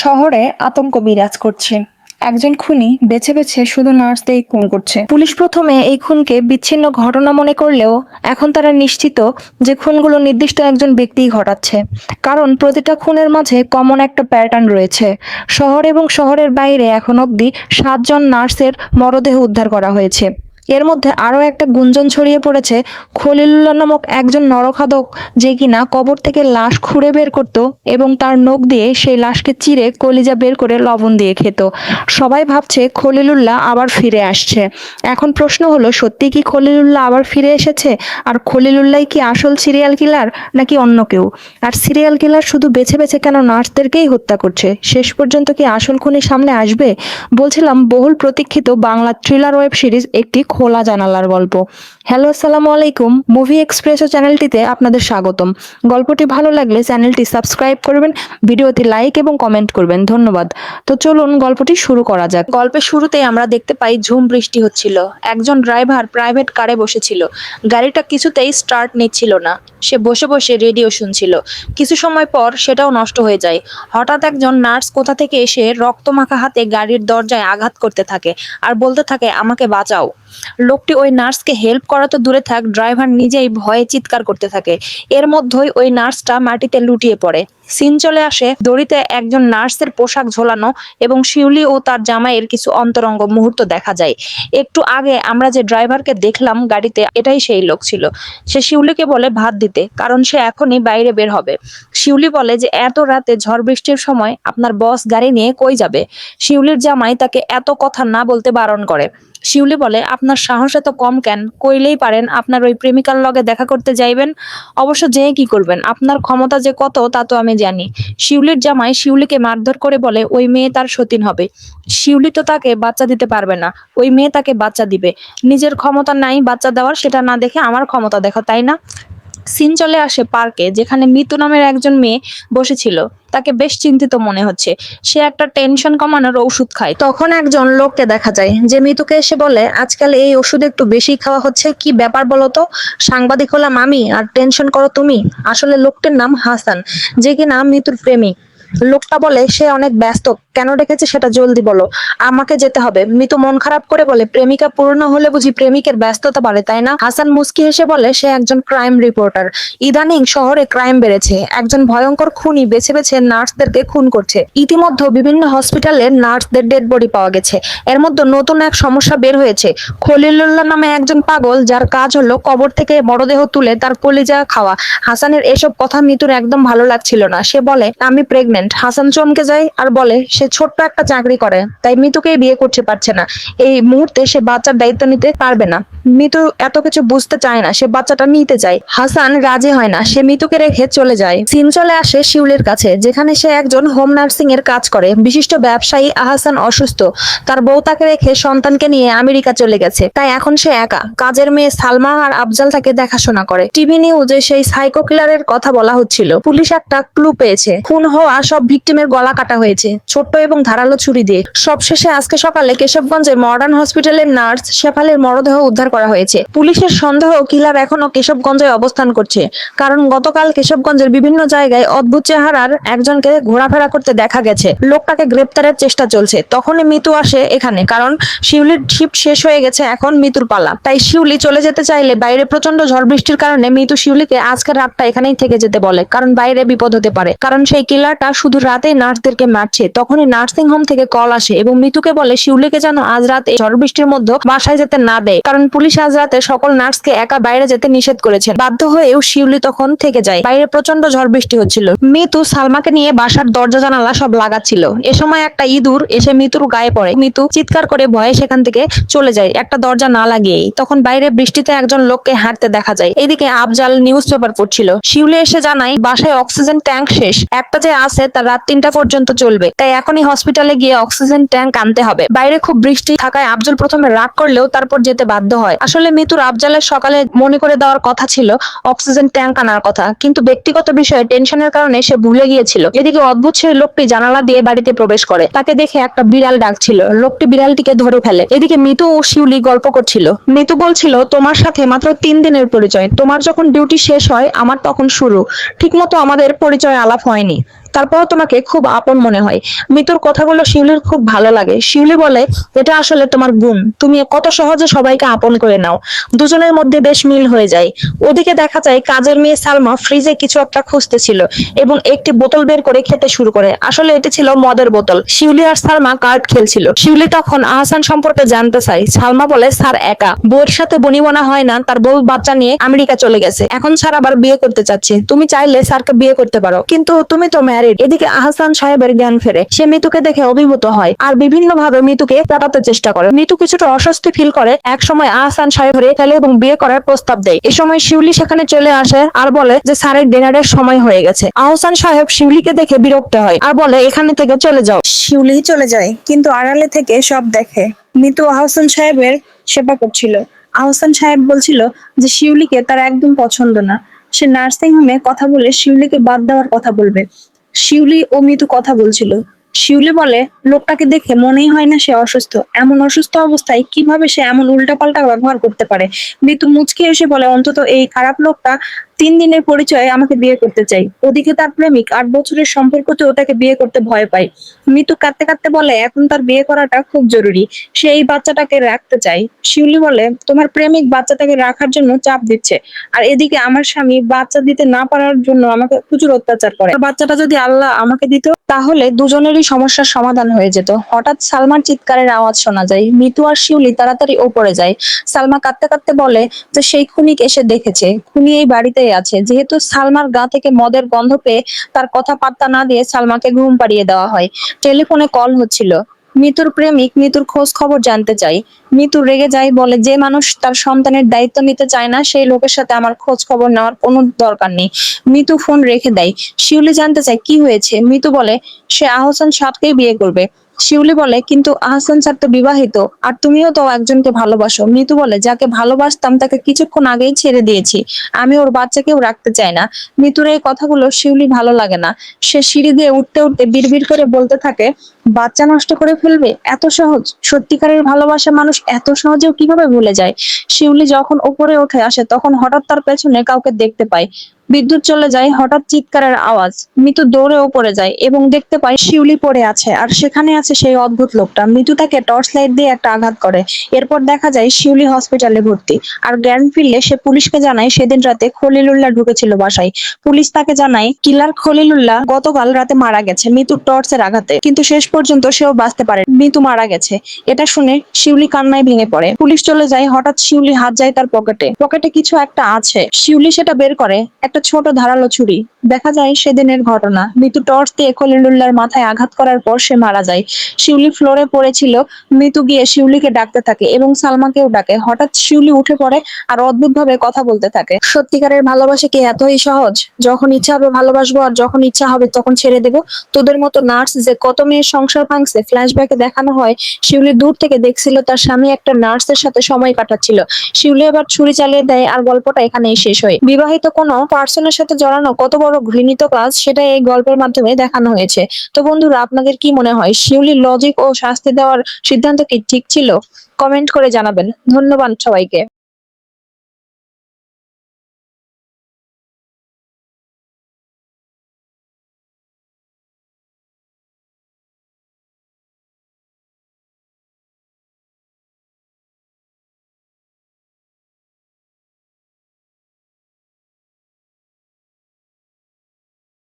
শহরে আতঙ্ক বিরাজ করছে। একজন খুনি বেছে বেছে শুধু নার্সদেরই খুন করছে। পুলিশ প্রথমে এই খুনকে বিচ্ছিন্ন ঘটনা মনে করলেও এখন তারা নিশ্চিত যে খুনগুলো নির্দিষ্ট একজন ব্যক্তিই ঘটাচ্ছে। কারণ প্রতিটা খুনের মাঝে কমন একটা প্যাটার্ন রয়েছে। শহর এবং শহরের বাইরে এখন অবধি 7 জন নার্সের মরদেহ উদ্ধার করা হয়েছে। এর মধ্যে আরও একটা গুঞ্জন ছড়িয়ে পড়েছে খলিলুল্লাহ নামক একজন নরখাদক, যে কিনা কবর থেকে লাশ খুঁড়ে বের করত এবং তার নখ দিয়ে সেই লাশকে চিরে কলিজা বের করে লবণ দিয়ে খেত। সবাই ভাবছে খলিলুল্লাহ আবার ফিরে আসছে। এখন প্রশ্ন হলো, সত্যি কি খলিলুল্লাহ আবার ফিরে এসেছে? আর খলিলুল্লাহ কি আসল সিরিয়াল কিলার নাকি অন্য কেউ? আর সিরিয়াল কিলার শুধু বেছে বেছে কেন নার্সদেরকেই হত্যা করছে? শেষ পর্যন্ত কি আসল খুনি সামনে আসবে? বলছিলাম, বহুল প্রতীক্ষিত বাংলা থ্রিলার ওয়েব সিরিজ একটি খোলা জানালার গল্প। হ্যালো, আসসালামু আলাইকুম। মুভি এক্সপ্রেসো চ্যানেলটিতে আপনাদের স্বাগতম। গল্পটি ভালো লাগলে চ্যানেলটি সাবস্ক্রাইব করবেন, ভিডিওতে লাইক এবং কমেন্ট করবেন। ধন্যবাদ। তো চলুন গল্পটি শুরু করা যাক। গল্পের শুরুতেই আমরা দেখতে পাই ঝুম বৃষ্টি হচ্ছিল। একজন ড্রাইভার প্রাইভেট কারে বসেছিল। গাড়িটা কিছুতেই স্টার্ট নিচ্ছিল না। সে বসে বসে রেডিও শুনছিল। কিছু সময় পর সেটাও নষ্ট হয়ে যায়। হঠাৎ একজন নার্স কোথা থেকে এসে রক্তমাখা হাতে গাড়ির দরজায় আঘাত করতে থাকে আর বলতে থাকে, আমাকে বাঁচাও। লোকটি ওই নার্সকে হেল্প করা তো দূরে থাক, ড্রাইভার নিজেই ভয়ে চিৎকার করতে থাকে। এর মধ্যেই ওই নার্সটা মাটিতে লুটিয়ে পড়ে। সিন চলে আসে দড়িতে একজন নার্সের পোশাক ঝোলানো এবং শিউলি ও তার জামাইয়ের কিছু অন্তরঙ্গ মুহূর্ত দেখা যায়। একটু আগে আমরা যে ড্রাইভারকে দেখলাম গাড়িতে, এটাই সেই লোক ছিল। সে শিউলিকে বলে ভাত দিতে, কারণ সে এখনই বাইরে বের হবে। শিউলি বলে যে এত রাতে ঝড় বৃষ্টির সময় আপনার বস গাড়ি নিয়ে কই যাবে? শিউলির জামাই তাকে এত কথা না বলতে বারণ করে। শিউলি বলে, আপনার সাহস এত কম কেন? কইলেই পারেন আপনার ওই প্রেমিকার লগে দেখা করতে যাইবেন। অবশ্য যেয়ে কি করবেন? আপনার ক্ষমতা যে কত তা তো আমি জানি। শিউলির জামাই শিউলিকে মারধর করে বলে, ওই মেয়ে তার সতীন হবে। শিউলি তো তাকে বাচ্চা দিতে পারবে না, ওই মেয়ে তাকে বাচ্চা দিবে। নিজের ক্ষমতা নাই বাচ্চা দেওয়ার, সেটা না দেখে আমার ক্ষমতা দেখো, তাই না? সিন চলে আসে পার্কে, যেখানে মিতু নামের একজন মেয়ে বসেছিল। তাকে বেশ চিন্তিত মনে হচ্ছে। সে একটা টেনশন কমানোর ওষুধ খায়। তখন একজন লোককে দেখা যায় যে মিতুকে এসে বলে, আজকাল এই ওষুধ একটু বেশি খাওয়া হচ্ছে, কি ব্যাপার বলো তো? সাংবাদিক হলাম আমি আর টেনশন করো তুমি? আসলে লোকটির নাম হাসান, যে কিনা মিতুর প্রেমিক। লোকটা বলে, সে অনেক ব্যস্ত, কেন ডেকেছে সেটা জলদি বলো, আমাকে যেতে হবে। মিতু মন খারাপ করে বলে, প্রেমিকা পুরনো হলে বুঝি প্রেমিকের ব্যস্ততা বাড়ে, তাই না? হাসান মুস্কি হেসে বলে, সে একজন ক্রাইম রিপোর্টার। ইদানিং শহরে ক্রাইম বেড়েছে। একজন ভয়ঙ্কর খুনি বেছে বেছে নার্সদেরকে খুন করছে। ইতিমধ্যে বিভিন্ন হসপিটালে নার্সদের ডেড বডি পাওয়া গেছে। এর মধ্যে নতুন এক সমস্যা বের হয়েছে। খলিলুল্লাহ নামে একজন পাগল, যার কাজ হলো কবর থেকে মরদেহ তুলে তার কলিজা খাওয়া। হাসানের এসব কথা মিতুর একদম ভালো লাগছিল না। সে বলে, আমি প্রেগনেন্ট। হাসান চমকে যায় আর বলে, সে ছোট্ট একটা চাকরি করে, তাই মিতুকে বিয়ে করতে পারছে না। এই মুহূর্তে সে বাচ্চার দায়িত্ব নিতে পারবে না। মিতু এত কিছু বুঝতে চায় না, সে বাচ্চাটা নিতে চায়। হাসান রাজি হয় না, সে মিতুকে রেখে চলে যায়। সিন চলে আসে শিউলির কাছে, যেখানে সে একজন হোম নার্সিং এর কাজ করে। বিশিষ্ট ব্যবসায়ী আহসান অসুস্থ। তার বউ তাকে রেখে সন্তানকে নিয়ে আমেরিকা চলে গেছে, তাই এখন সে একা। কাজের মেয়ে সালমা আর আফজাল তাকে দেখাশোনা করে। টিভি নিউজে সেই সাইকো কিলারের কথা বলা হচ্ছিল। পুলিশ একটা ক্লু পেয়েছে। খুন হওয়া সব ভিকটিমের গলা কাটা হয়েছে ছোট্ট এবং ধারালো ছুরি দিয়ে। সবশেষে আজকে সকালে কেশবগঞ্জে মডার্ন হসপিটালের নার্স শেফালির মরদেহ উদ্ধার করা হয়েছে। পুলিশের সন্দেহ কিলার এখনো কেশবগঞ্জে অবস্থান করছে, কারণ গতকাল কেশবগঞ্জের বিভিন্ন জায়গায় অদ্ভুত চেহারার একজনকে ঘোরাফেরা করতে দেখা গেছে। লোকটাকে গ্রেপ্তারের চেষ্টা চলছে। তখনই মিতু আসে এখানে, কারণ শিউলির শিফট শেষ হয়ে গেছে, এখন মিতুর পালা। তাই শিউলি চলে যেতে চাইলে বাইরে প্রচন্ড ঝড় বৃষ্টির কারণে মিতু শিউলিকে আজকের রাতটা এখানেই থেকে যেতে বলে, কারণ বাইরে বিপদ হতে পারে। কারণ সেই কিলারটা শুধু রাতেই নার্সদেরকে মারছে। তখনই নার্সিং হোম থেকে কল আসে এবং মিতুকে বলে শিউলিকে যেন আজ রাতে ঝড় বৃষ্টির মধ্যে বাসায় যেতে না দেয়, কারণ পুলিশ আজ রাতে সকল নার্সকে একা বাইরে যেতে নিষেধ করেছেন। বাধ্য হয়েও শিউলি তখন থেকে যায়। বাইরে প্রচন্ড ঝড় বৃষ্টি হচ্ছিল। মিতু সালমাকে নিয়ে বাসার দরজা জানালা সব লাগাচ্ছিল। এ সময় একটা ইঁদুর এসে মিতুর গায়ে পড়ে। মিতু চিৎকার করে ভয়ে সেখান থেকে চলে যায়, একটা দরজা না লাগিয়েই। তখন বাইরে বৃষ্টিতে একজন লোককে হাঁটতে দেখা যায়। এদিকে আফজাল নিউজ পেপার পড়ছিল। শিউলি এসে জানায় বাসায় অক্সিজেন ট্যাঙ্ক শেষ, একটা যে আছে তা রাত 3টা পর্যন্ত চলবে, তাই এখনই হসপিটালে গিয়ে অক্সিজেন ট্যাঙ্ক আনতে হবে। বাইরে খুব বৃষ্টি থাকায় আফজল প্রথমে রাগ করলেও তারপর যেতে বাধ্য হয়। আসলে মিতুর আফজালের সকালে মনে করে দেওয়ার কথা ছিল অক্সিজেন ট্যাঙ্ক আনার কথা, কিন্তু ব্যক্তিগত বিষয়ে টেনশনের কারণে সে ভুলে গিয়েছিল। এদিকে অদ্ভুত সেই লোকটি জানালা দিয়ে বাড়িতে প্রবেশ করে। তাকে দেখে একটা বিড়াল ডাকছিল। লোকটি বিড়ালটিকে ধরে ফেলে। এদিকে মিতু ও শিউলি গল্প করছিল। মিতু বলছিল, তোমার সাথে মাত্র 3 দিনের পরিচয়, তোমার যখন ডিউটি শেষ হয় আমার তখন শুরু। ঠিক মতো আমাদের পরিচয় আলাপ হয়নি। তারপর তোমাকে খুব আপন মনে হয়। মিতুর কথাগুলো শিউলির খুব ভালো লাগে। শিউলি বলে, এটা আসলে তোমার গুণ, তুমি কত সহজে সবাইকে আপন করে নাও। দুজনের মধ্যে বেশ মিল হয়ে যায়। ওদিকে দেখা যায় কাজের মেয়ে সালমা ফ্রিজে কিছু একটা খুঁজতেছিল এবং একটি বোতল বের করে খেতে শুরু করে। আসলে এটি ছিল মদের বোতল। শিউলি আর সালমা কার্ড খেলছিল। শিউলি তখন আহসান সম্পর্কে জানতে চাই। সালমা বলে, স্যার একা, বউয়ের সাথে বনিবনা হয় না, তার বউ বাচ্চা নিয়ে আমেরিকা চলে গেছে, এখন স্যার আবার বিয়ে করতে চাচ্ছে, তুমি চাইলে স্যারকে বিয়ে করতে পারো, কিন্তু তুমি তো ম্যারিড। এদিকে আহসান সাহেবের জ্ঞান ফেরে। সে মিতুকে দেখে অভিভূত হয় আর বিভিন্ন ভাবে মিতুকে কাটাতে চেষ্টা করে। মিতু কিছুটা অস্বস্তি ফিল করে। এক সময় আহসান সাহেব ধরে ফেলে এবং বিয়ে করার প্রস্তাব দেয়। এই সময় শিউলি সেখানে চলে আসে আর বলে যে স্যারের ডিনারের সময় হয়ে গেছে। আহসান সাহেব শিউলিকে দেখে বিরক্ত হয় আর বলে, এখানে থেকে চলে যাও। শিউলি চলে যায়, কিন্তু আড়ালে থেকে সব দেখে। মিতু আহসান সাহেবের সেবা করছিল। আহসান সাহেব বলছিল যে শিউলিকে তার একদম পছন্দ না। সে নার্সিং হোমে কথা বলে শিউলিকে বাদ দেওয়ার কথা বলবে। শিউলি ও মিতু কথা বলছিল। শিউলি বলে, লোকটাকে দেখে মনেই হয় না সে অসুস্থ। এমন অসুস্থ অবস্থায় কিভাবে সে এমন উল্টাপাল্টা ব্যবহার করতে পারে। মিতু মুচকি এসে বলে, অন্তত এই খারাপ লোকটা 3 দিনের পরিচয়ে আমাকে বিয়ে করতে চাই। ওদিকে তার প্রেমিক 8 বছরের সম্পর্কতেও তাকে বিয়ে করতে ভয় পায়। মিতু কাঁদতে কাঁদতে বলে, এখন তার বিয়ে করাটা খুব জরুরি, সে এই বাচ্চাটাকে রাখতে চায়। শিউলি বলে, তোমার প্রেমিক বাচ্চাটাকে রাখার জন্য চাপ দিচ্ছে, আর এদিকে আমার স্বামী বাচ্চা দিতে না পারার জন্য আমাকে প্রচুর অত্যাচার করে। বাচ্চাটা যদি আল্লাহ আমাকে দিত, তাহলে দুজনেরই সমস্যার সমাধান হয়ে যেত। হঠাৎ সালমার চিৎকারের আওয়াজ শোনা যায়। মিতু আর শিউলি তাড়াতাড়ি ওপরে যায়। সালমা কাঁদতে কাঁদতে বলে যে সেই খুনিকে এসে দেখেছে, খুনি এই বাড়িতেই আছে। যেহেতু সালমার গা থেকে মদের গন্ধ পেয়ে তার কথা পাত্তা না দিয়ে সালমাকে ঘুম পাড়িয়ে দেওয়া হয়। টেলিফোনে কল হচ্ছিল। মিতুর প্রেমিক মিতুর খোঁজ খবর জানতে চাই। মিতু রেগে যায়, বলে, যে মানুষ তার সন্তানের দায়িত্ব নিতে চায় না সেই লোকের সাথে আমার খোঁজ খবর নেওয়ার কোনো দরকার নেই। মিতু ফোন রেখে দেয়। শিউলি জানতে চায় কি হয়েছে। মিতু বলে, সে আহসান সাদকেই বিয়ে করবে। শিউলি বলে, কিন্তু আহসান স্যার তো বিবাহিত, আর তুমিও তো একজনকে ভালোবাসো। মিতু বলে, যাকে ভালোবাসতাম তাকে কিছুক্ষণ আগেই ছেড়ে দিয়েছি, আমি ওর বাচ্চাকেও রাখতে চাই না। মিতুর এই কথাগুলো শিউলি ভালো লাগে না। সে সিঁড়ি দিয়ে উঠতে উঠতে বিড়বিড় করে বলতে থাকে, বাচ্চা নষ্ট করে ফেলবে এত সহজ? সত্যিকারের ভালোবাসা মানুষ এত সহজেও কিভাবে ভুলে যায়? শিউলি যখন উপরে উঠে আসে তখন হঠাৎ তার পেছনে কাউকে দেখতে পায়। বিদ্যুৎ চলে যায়, হঠাৎ চিৎকারের আওয়াজ। মিতু দৌড়ে উপরে যায় এবং দেখতে পায় শিউলি পড়ে আছে, আর সেখানে আছে সেই অদ্ভুত লোকটা। মিতু তাকে টর্চ লাইট দিয়ে একটা আঘাত করে। এরপর দেখা যায় শিউলি হসপিটালে ভর্তি। আর জ্ঞান ফিরলে সে পুলিশকে জানায় সেদিন রাতে খলিলুল্লাহ ঢুকেছিল বাসায়। পুলিশ তাকে জানায় কিলার খলিলুল্লাহ গতকাল রাতে মারা গেছে মিতুর টর্চের আঘাতে, কিন্তু শেষ পর্যন্ত সেও বাঁচতে পারে। মিতু মারা গেছে। এটা শুনে শিউলি কান্নায় ভেঙে পড়ে। পুলিশ চলে যায়। হঠাৎ শিউলি হাত যায় তার পকেটে। পকেটে কিছু একটা আছে। শিউলি সেটা বের করে, একটা ছোট ধারালো ছুরি। দেখা যায় সেদিনের ঘটনা। মিতু টর্চ দিয়ে খলিলুল্লাহর মাথায় আঘাত করার পর সে মারা যায়। শিউলি ফ্লোরে পড়েছিল। মিতু গিয়ে শিউলিকে ডাকতে থাকে এবং সালমাকেও ডাকে। হঠাৎ শিউলি উঠে পড়ে আর অদ্ভুত ভাবে কথা বলতে থাকে। সত্যিকারের ভালোবাসা কি এতই সহজ? যখন ইচ্ছা হবে ভালোবাসবো আর যখন ইচ্ছা হবে তখন ছেড়ে দেবো। তোদের মতো নার্স যে কত মেয়ের সংসার ভাঙছে ফ্ল্যাশব্যাকে দেখানো হয়। শিউলি দূর থেকে দেখছিল তার স্বামী একটা নার্সের সাথে সময় কাটাচ্ছিল। শিউলি এবার ছুরি চালিয়ে দেয় আর গল্পটা এখানেই শেষ হয়। বিবাহিত কোনো পার্সনের সাথে জড়ানো কত বড় ঘৃণিত কাজ সেটা এই গল্পের মাধ্যমে দেখানো হয়েছে। তো বন্ধুরা, আপনাদের কি মনে হয় শিউলির লজিক ও শাস্তি দেওয়ার সিদ্ধান্ত কি ঠিক ছিল? কমেন্ট করে জানাবেন। ধন্যবাদ সবাইকে।